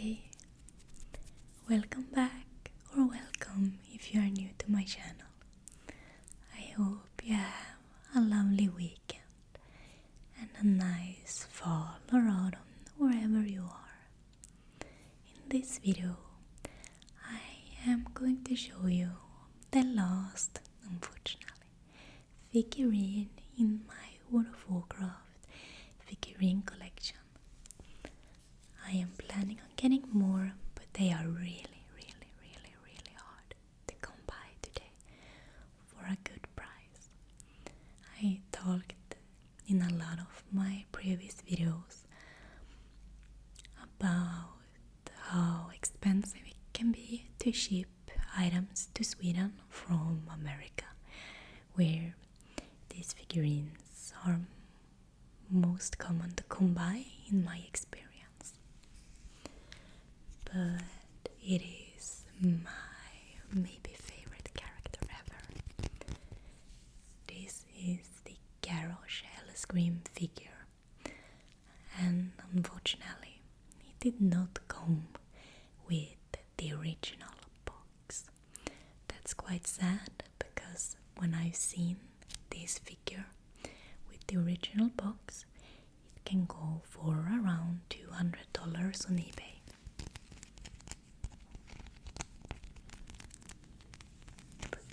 Hey, welcome back or welcome if you are new to my channel. I hope you have a lovely weekend and a nice fall or autumn wherever you are. In this video, I am going to show you the last, unfortunately, figurine in my World of Warcraft figurine collection. I am planning on getting more, but they are really hard to come by today for a good price. I talked in a lot of my previous videos about how expensive it can be to ship items to Sweden from America, where these figurines are most common to come by in my experience. But it is my maybe favorite character ever. This is the Garrosh Hellscream figure, and unfortunately it did not come with the original box. That's quite sad, because when I've seen this figure with the original box, it can go for around $200 on eBay.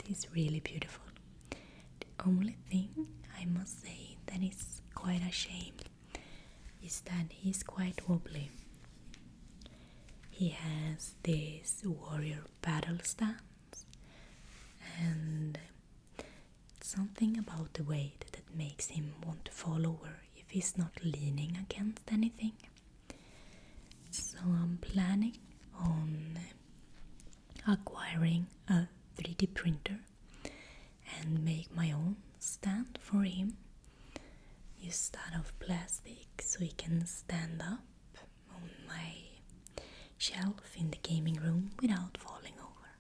Is really beautiful. The only thing I must say that is quite a shame is that he's quite wobbly. He has this warrior battle stance, and it's something about the weight that makes him want to fall over if he's not leaning against anything. So I'm planning on acquiring a 3D printer and make my own stand for him, just out of plastic, so he can stand up on my shelf in the gaming room without falling over.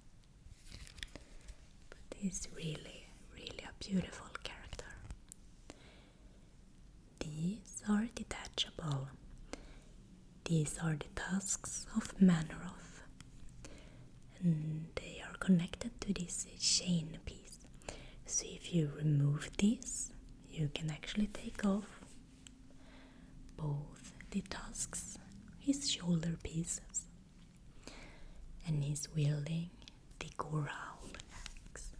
But he's really a beautiful character. These are detachable. These are the tusks of Manoroth, and they are connected to this chain piece. So if you remove this, you can actually take off both the tusks, his shoulder pieces, and he's wielding the Goral axe.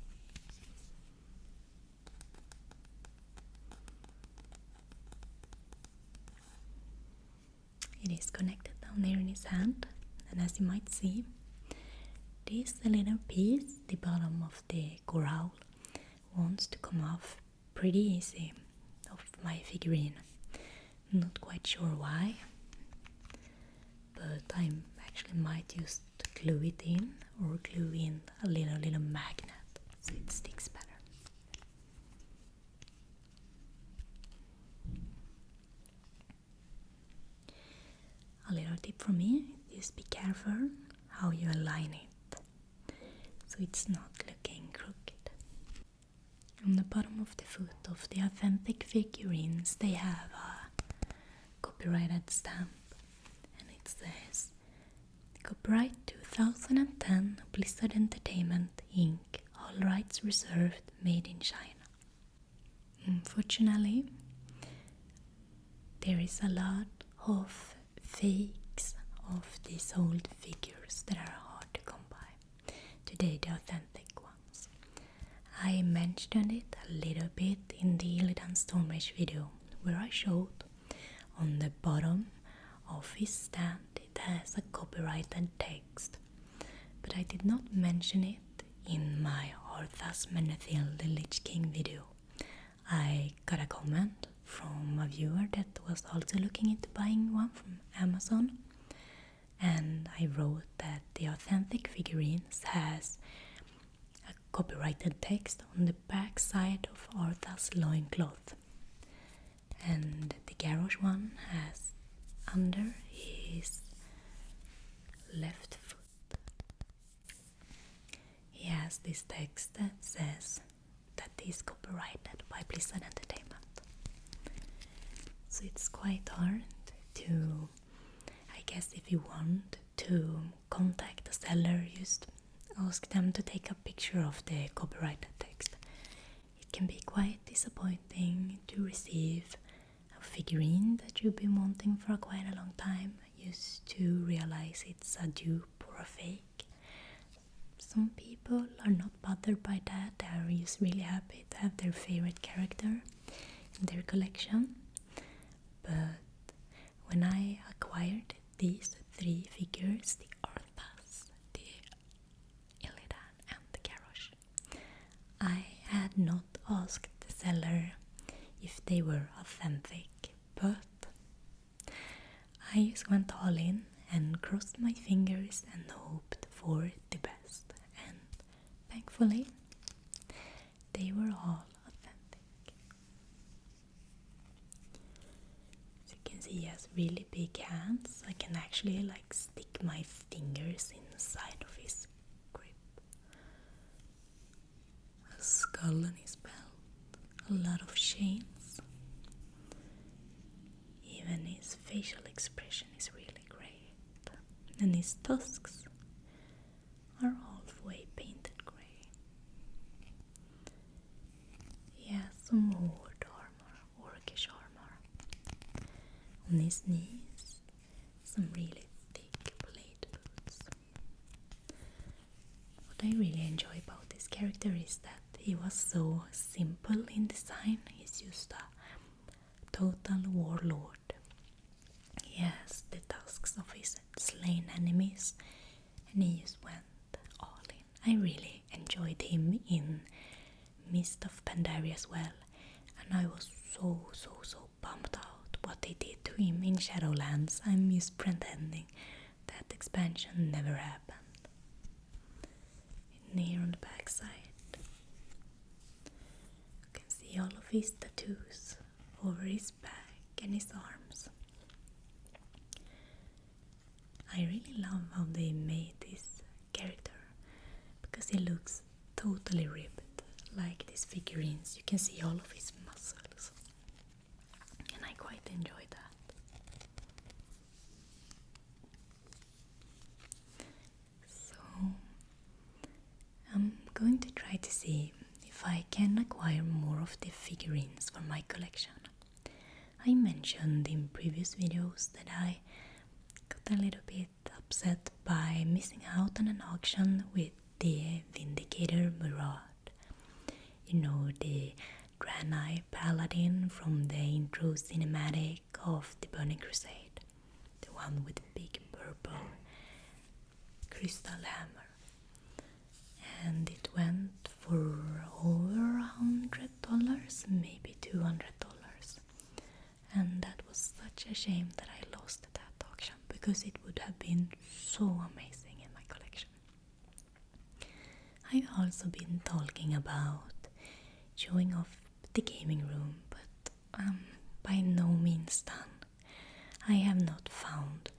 It is connected down there in his hand, and as you might see, this little piece, the bottom of the Goral, wants to come off pretty easy of my figurine. Not quite sure why, but I actually might just glue it in, or glue in a little magnet so it sticks better. A little tip from me: just be careful how you align it, so it's not looking crooked. On the bottom of the foot of the authentic figurines, they have a copyrighted stamp, and it says "Copyright 2010 Blizzard Entertainment Inc. All rights reserved, made in China." Unfortunately, there is a lot of fakes of these old figures that are hard to come by. Today, the authentic ones. I mentioned it a little bit in the Illidan Stormrage video, where I showed on the bottom of his stand it has a copyrighted text, but I did not mention it in my Arthas Menethil the Lich King video. I got a comment from a viewer that was also looking into buying one from Amazon, and I wrote that the authentic figurines has a copyrighted text on the back side of Arthas loincloth, and the Garrosh one has under his left foot. He has this text that says that he's copyrighted by Blizzard Entertainment. So it's quite hard to, I guess, if you want to to contact the seller, just ask them to take a picture of the copyrighted text. It can be quite disappointing to receive a figurine that you've been wanting for quite a long time, just to realize it's a dupe or a fake. Some people are not bothered by that, they are just really happy to have their favorite character in their collection. But when I acquired these 3 figures, the Arthas, the Illidan and the Garrosh, I had not asked the seller if they were authentic, but I just went all in and crossed my fingers and hoped for the best, and thankfully they were all authentic. As you can see, he has really big hands. I can actually like stick my fingers inside of his grip. A skull on his belt, a lot of chains. Even his facial expression is really great, and his tusks are halfway painted grey. He has some horde armor, orcish armor. On his knees, some really thick blade boots. What I really enjoy about this character is that he was so simple in design. He's just a total warlord. He has the tusks of his slain enemies, and he just went all in. I really enjoyed him in Mist of Pandaria as well, and I was so bummed out what they did to him in Shadowlands. I'm just pretending that expansion never happened. And here on the back side, you can see all of his tattoos over his back and his arms. I really love how they made this character, because he looks totally ripped, like these figurines. You can see all of his muscles, and I quite enjoy that. So I'm going to try to see if I can acquire more of the figurines for my collection. I mentioned in previous videos that I got a little bit upset by missing out on an auction with the Vindicator Murad. You know, the Draenei Paladin from the intro cinematic of the Burning Crusade. The one with the big purple crystal hammer. And it went for over $100, maybe $200. And that was such a shame that I lost that auction, because it would have been so amazing in my collection. I've also been talking about showing off the gaming room, but by no means done. I have not found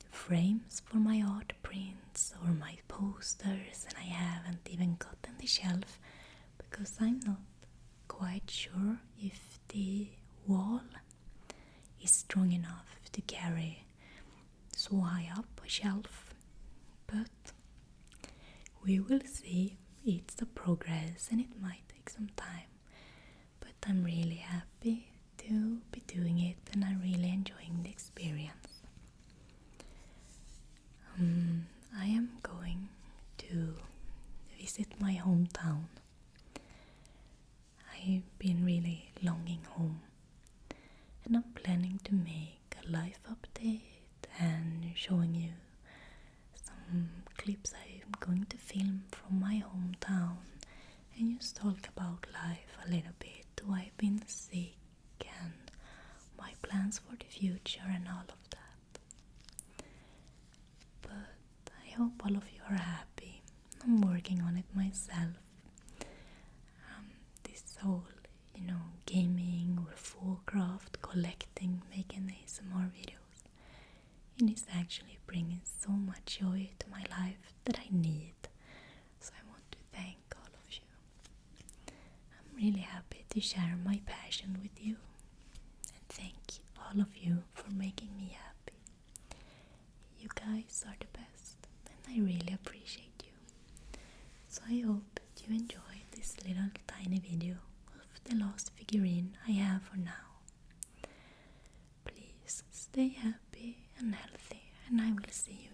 frames for my art prints or my posters, and I haven't even gotten the shelf because I'm not quite sure if the wall is strong enough to carry so high up a shelf, but we will see. It's a progress and it might take some time, but I'm really happy to be doing it, and I'm really enjoying the experience. I am going to visit my hometown. I've been really longing home, and I'm planning to make a life update and showing you some clips I'm going to film from my hometown, and just talk about life a little bit, why I've been sick and my plans for the future and all of that. But I hope all of you are happy. I'm working on it myself. This whole, gaming with Warcraft, collecting, making ASMR videos, it is actually bringing so much joy to my life that I need. So I want to thank all of you. I'm really happy to share my passion with you, and thank all of you for making me happy. You guys guys are the best, and I really appreciate you. So I hope you enjoyed this little tiny video of the last figurine I have for now. Please stay happy and healthy, and I will see you